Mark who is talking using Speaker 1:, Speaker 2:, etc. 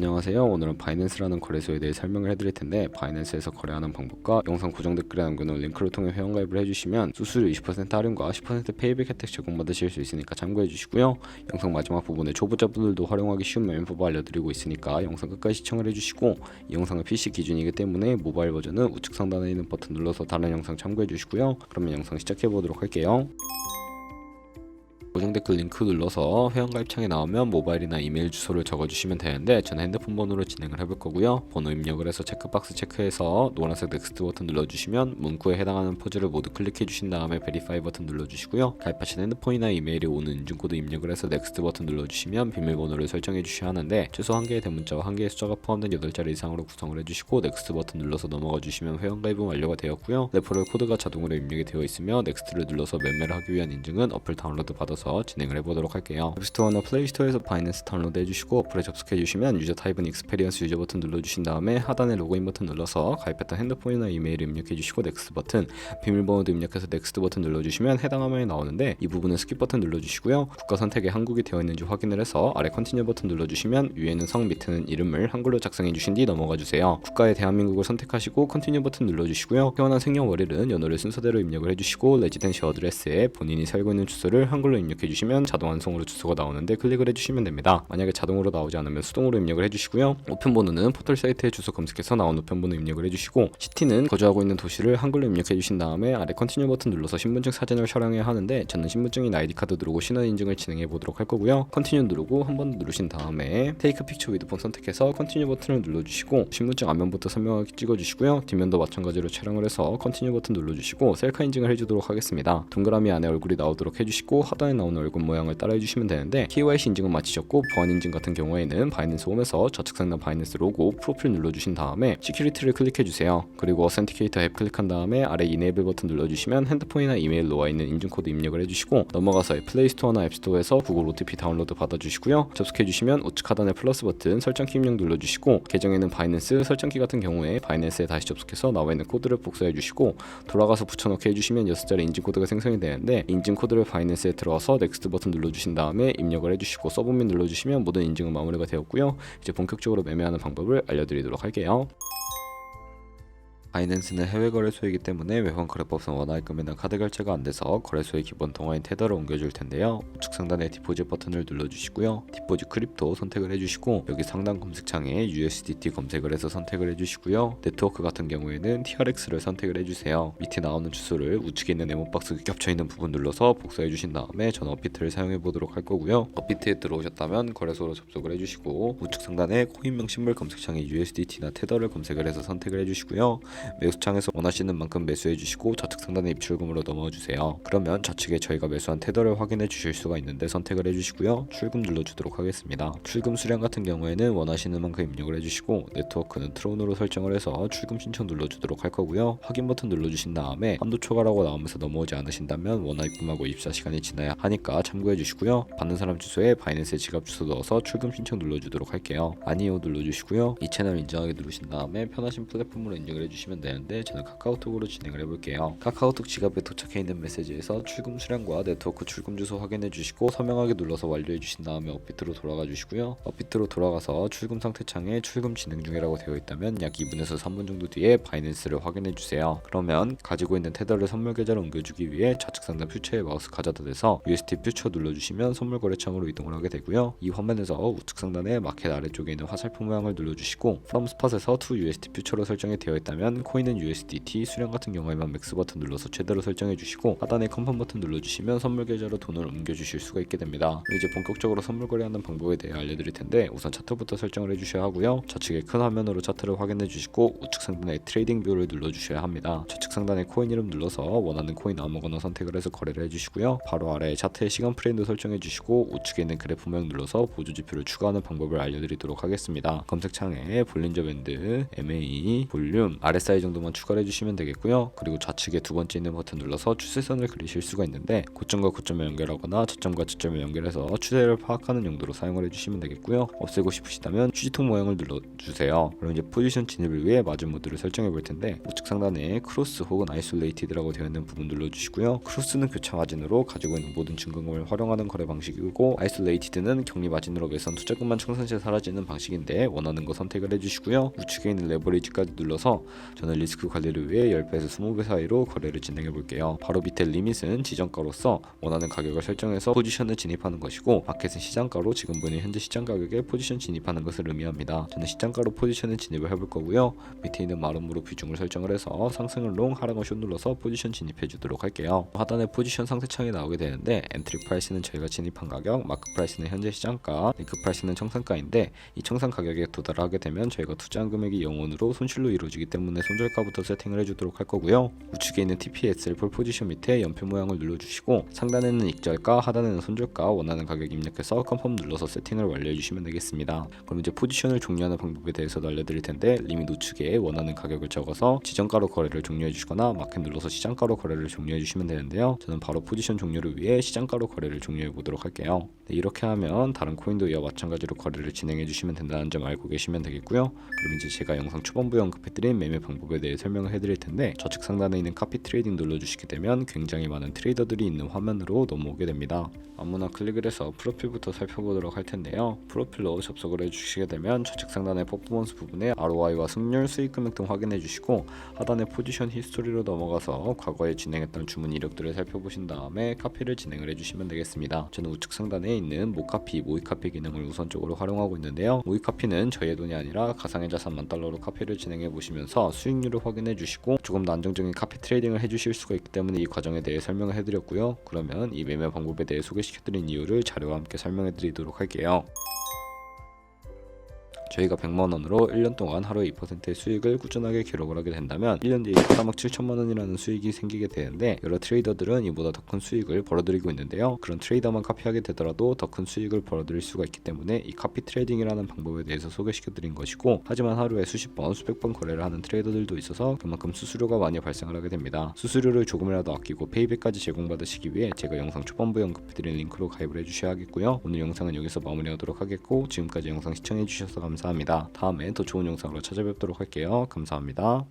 Speaker 1: 안녕하세요. 오늘은 바이낸스라는 거래소에 대해 설명을 해드릴 텐데, 바이낸스에서 거래하는 방법과 영상 고정 댓글에 남겨놓은 링크를 통해 회원가입을 해주시면 수수료 20% 할인과 10% 페이백 혜택 제공받으실 수 있으니까 참고해주시고요. 영상 마지막 부분에 초보자분들도 활용하기 쉬운 매매법을 알려드리고 있으니까 영상 끝까지 시청을 해주시고, 이 영상은 PC 기준이기 때문에 모바일 버전은 우측 상단에 있는 버튼 눌러서 다른 영상 참고해주시고요. 그러면 영상 시작해보도록 할게요. 고정 댓글 링크 눌러서 회원가입 창에 나오면 모바일이나 이메일 주소를 적어주시면 되는데, 저는 핸드폰 번호로 진행을 해볼 거고요. 번호 입력을 해서 체크박스 체크해서 노란색 넥스트 버튼 눌러주시면 문구에 해당하는 포즈를 모두 클릭해 주신 다음에 베리파이 버튼 눌러주시고요. 가입하신 핸드폰이나 이메일에 오는 인증코드 입력을 해서 넥스트 버튼 눌러주시면 비밀번호를 설정해 주셔야 하는데, 최소 1개의 대문자와 1개의 숫자가 포함된 8자리 이상으로 구성을 해주시고 넥스트 버튼 눌러서 넘어가 주시면 회원가입은 완료가 되었고요. 레퍼럴 코드가 자동으로 입력이 되어 있으며 넥스트를 눌러서 매매를 하기 위한 인증은 어플 다운로드 받아서 진행을 해보도록 할게요. 앱스토어나 플레이스토어에서 바이낸스 다운로드 해주시고 어플에 접속해주시면 유저 타입은 익스페리언스 유저 버튼 눌러주신 다음에 하단에 로그인 버튼 눌러서 가입했던 핸드폰이나 이메일을 입력해주시고 넥스트 버튼, 비밀번호도 입력해서 넥스트 버튼 눌러주시면 해당 화면이 나오는데, 이 부분은 스킵 버튼 눌러주시고요. 국가 선택에 한국이 되어 있는지 확인을 해서 아래 컨티뉴 버튼 눌러주시면 위에는 성 밑에는 이름을 한글로 작성해주신 뒤 넘어가주세요. 국가에 대한민국을 선택하시고 컨티뉴 버튼 눌러주시고요. 태어난 생년월일은 연월일 순서대로 입력을 해주시고, 레지던시 어드레스에 본인이 살고 있는 주소를 한글로 입력해주시면 자동 완성으로 주소가 나오는데 클릭을 해주시면 됩니다. 만약에 자동으로 나오지 않으면 수동으로 입력을 해주시고요. 우편번호는 포털 사이트의 주소 검색해서 나온 우편번호 입력을 해주시고, 시티는 거주하고 있는 도시를 한글로 입력해주신 다음에 아래 컨티뉴 버튼 눌러서 신분증 사진을 촬영해야 하는데, 저는 신분증인 아이디카드 누르고 신원 인증을 진행해 보도록 할 거고요. 컨티뉴 누르고 한 번 더 누르신 다음에 테이크 픽처 위드 폰 선택해서 컨티뉴 버튼을 눌러주시고, 신분증 앞면부터 선명하게 찍어주시고요. 뒷면도 마찬가지로 촬영을 해서 컨티뉴 버튼 눌러주시고 셀카 인증을 해주도록 하겠습니다. 동그라미 안에 얼굴이 나오도록 해주시고, 하단에 나오는 얼굴 모양을 따라 해주시면 되는데, KYC 인증은 마치셨고 보안 인증 같은 경우에는 바이낸스 홈에서 좌측 상단 바이낸스 로고 프로필 눌러주신 다음에 시큐리티를 클릭해주세요. 그리고 어센티케이터 앱 클릭한 다음에 아래 이네이블 버튼 눌러주시면 핸드폰이나 이메일로 와 있는 인증코드 입력을 해주시고, 넘어가서 플레이스토어나 앱스토어에서 구글 OTP 다운로드 받아주시고요. 접속해주시면 우측 하단에 플러스 버튼 설정키 입력 눌러주시고, 계정에는 바이낸스 설정키 같은 경우에 바이낸스에 다시 접속해서 나와 있는 코드를 복사해주시고 돌아가서 붙여넣기 해주시면 6자리 인증코드가 생성이 되는데, 인증코드를 바이낸스에 들어와서 넥스트 버튼 눌러주신 다음에 입력을 해주시고 서브밋 눌러주시면 모든 인증은 마무리가 되었고요. 이제 본격적으로 매매하는 방법을 알려드리도록 할게요. 바이낸스는 해외 거래소이기 때문에 외환 거래법상 원화입금이나 카드 결제가 안 돼서 거래소의 기본 통화인 테더를 옮겨줄 텐데요. 우측 상단에 디포짓 버튼을 눌러주시고요. 디포짓 크립토 선택을 해주시고, 여기 상단 검색창에 USDT 검색을 해서 선택을 해주시고요. 네트워크 같은 경우에는 TRX를 선택을 해주세요. 밑에 나오는 주소를 우측에 있는 네모박스 겹쳐있는 부분 눌러서 복사해 주신 다음에 저는 업비트를 사용해 보도록 할 거고요. 업비트에 들어오셨다면 거래소로 접속을 해주시고, 우측 상단에 코인명 심볼 검색창에 USDT나 테더를 검색을 해서 선택을 해주시고요. 매수창에서 원하시는 만큼 매수해 주시고 좌측 상단에 입출금으로 넘어와 주세요. 그러면 좌측에 저희가 매수한 테더를 확인해 주실 수가 있는데 선택을 해주시고요. 출금 눌러주도록 하겠습니다. 출금 수량 같은 경우에는 원하시는 만큼 입력을 해주시고, 네트워크는 트론으로 설정을 해서 출금 신청 눌러주도록 할 거고요. 확인 버튼 눌러주신 다음에 한도 초과라고 나오면서 넘어오지 않으신다면 원화 입금하고 24시간이 지나야 하니까 참고해 주시고요. 받는 사람 주소에 바이낸스의 지갑 주소 넣어서 출금 신청 눌러주도록 할게요. 아니요 눌러주시고요. 이 채널 인정하게 누르신 다음에 편하신 플랫폼으로 입력을 해주시면 되는데, 저는 카카오톡으로 진행을 해볼게요. 카카오톡 지갑에 도착해 있는 메시지에서 출금 수량과 네트워크 출금 주소 확인해 주시고 서명하게 눌러서 완료해 주신 다음에 업비트로 돌아가 주시고요. 업비트로 돌아가서 출금 상태 창에 출금 진행 중이라고 되어 있다면 약 2분에서 3분 정도 뒤에 바이낸스를 확인해 주세요. 그러면 가지고 있는 테더를 선물 계좌로 옮겨주기 위해 좌측 상단 퓨처에 마우스 가져다 대서 UST 퓨처 눌러주시면 선물 거래창으로 이동을 하게 되고요. 이 화면에서 우측 상단에 마켓 아래쪽에 있는 화살표 모양을 눌러주시고, from spot에서 to UST 퓨처로 설정이 되어 있다면 코인은 USDT, 수량 같은 경우에만 맥스 버튼 눌러서 최대로 설정해 주시고, 하단에 컨펌 버튼 눌러주시면 선물 계좌로 돈을 옮겨주실 수가 있게 됩니다. 이제 본격적으로 선물 거래하는 방법에 대해 알려드릴 텐데, 우선 차트부터 설정을 해주셔야 하고요. 좌측에 큰 화면으로 차트를 확인해 주시고 우측 상단에 트레이딩 뷰를 눌러주셔야 합니다. 좌측 상단에 코인 이름 눌러서 원하는 코인 아무거나 선택을 해서 거래를 해주시고요. 바로 아래 차트의 시간 프레임도 설정해 주시고, 우측에 있는 그래프 모양 눌러서 보조 지표를 추가하는 방법을 알려드리도록 하겠습니다. 검색창에 볼린저 밴드, MA, 볼륨, RSI 사이 정도만 추가를 해주시면 되겠고요. 그리고 좌측에 두 번째 있는 버튼 눌러서 추세선을 그리실 수가 있는데 고점과 고점을 연결하거나 저점과 저점을 연결해서 추세를 파악하는 용도로 사용을 해주시면 되겠고요. 없애고 싶으시다면 휴지통 모양을 눌러주세요. 그럼 이제 포지션 진입을 위해 마진 모드를 설정해 볼 텐데 우측 상단에 크로스 혹은 아이솔레이티드라고 되어 있는 부분 눌러주시고요. 크로스는 교차 마진으로 가지고 있는 모든 증권금을 활용하는 거래 방식이고 아이솔레이티드는 격리 마진으로 매선 투자금만 청산시에 사라지는 방식인데 원하는 거 선택을 해주시고요. 우측에 있는 레버리지까지 눌러서 저는 리스크 관리를 위해 10배에서 20배 사이로 거래를 진행해 볼게요. 바로 밑에 리밋은 지정가로서 원하는 가격을 설정해서 포지션을 진입하는 것이고 마켓은 시장가로 지금 보이는 현재 시장 가격에 포지션 진입하는 것을 의미합니다. 저는 시장가로 포지션을 진입을 해볼 거고요. 밑에 있는 마름으로 비중을 설정을 해서 상승을 롱, 하락을 숏 눌러서 포지션 진입해 주도록 할게요. 하단에 포지션 상세창이 나오게 되는데 엔트리 프라이스는 저희가 진입한 가격, 마크 프라이스는 현재 시장가, 리크 프라이스는 청산가인데 이 청산 가격에 도달하게 되면 저희가 투자한 금액이 0원으로 손실로 이루어지기 때문에 손절가부터 세팅을 해주도록 할 거고요. 우측에 있는 TPSL 폴 포지션 밑에 연표 모양을 눌러주시고 상단에는 익절가, 하단에는 손절가 원하는 가격 입력해서 컨펌 눌러서 세팅을 완료해 주시면 되겠습니다. 그럼 이제 포지션을 종료하는 방법에 대해서도 알려드릴 텐데 리밋 우측에 원하는 가격을 적어서 지정가로 거래를 종료해 주시거나 마켓 눌러서 시장가로 거래를 종료해 주시면 되는데요. 저는 바로 포지션 종료를 위해 시장가로 거래를 종료해 보도록 할게요. 네, 이렇게 하면 다른 코인도 이와 마찬가지로 거래를 진행해 주시면 된다는 점 알고 계시면 되겠고요. 그럼 이제 제가 영상 초반부에 언급해드린 매매 방법에 대해 설명을 해드릴 텐데 좌측 상단에 있는 카피 트레이딩 눌러주시게 되면 굉장히 많은 트레이더들이 있는 화면으로 넘어오게 됩니다. 아무나 클릭을 해서 프로필부터 살펴보도록 할 텐데요. 프로필로 접속을 해주시게 되면 좌측 상단의 퍼포먼스 부분에 ROI와 승률, 수익 금액 등 확인해 주시고 하단의 포지션 히스토리로 넘어가서 과거에 진행했던 주문 이력들을 살펴보신 다음에 카피를 진행을 해주시면 되겠습니다. 저는 우측 상단에 있는 모카피, 모이카피 기능을 우선적으로 활용하고 있는데요. 모이카피는 저의 돈이 아니라 가상의 자산 $10,000로 카피를 진행해 보시면서 수익률을 확인해 주시고 조금 더 안정적인 카피 트레이딩을 해주실 수가 있기 때문에 이 과정에 대해 설명을 해드렸고요. 그러면 이 매매 방법에 대해 소개시켜드린 이유를 자료와 함께 설명해 드리도록 할게요. 저희가 100만원으로 1년 동안 하루에 2%의 수익을 꾸준하게 기록을 하게 된다면 1년 뒤에 13억 7천만원이라는 수익이 생기게 되는데 여러 트레이더들은 이보다 더 큰 수익을 벌어들이고 있는데요. 그런 트레이더만 카피하게 되더라도 더 큰 수익을 벌어들일 수가 있기 때문에 이 카피 트레이딩이라는 방법에 대해서 소개시켜드린 것이고 하지만 하루에 수십 번, 수백 번 거래를 하는 트레이더들도 있어서 그만큼 수수료가 많이 발생을 하게 됩니다. 수수료를 조금이라도 아끼고 페이백까지 제공받으시기 위해 제가 영상 초반부에 언급해드린 링크로 가입을 해주셔야 하겠고요. 오늘 영상은 여기서 마무리하도록 하겠고 지금까지 영상 시청해주셔서 감사합니다. 다음에 더 좋은 영상으로 찾아뵙도록 할게요. 감사합니다.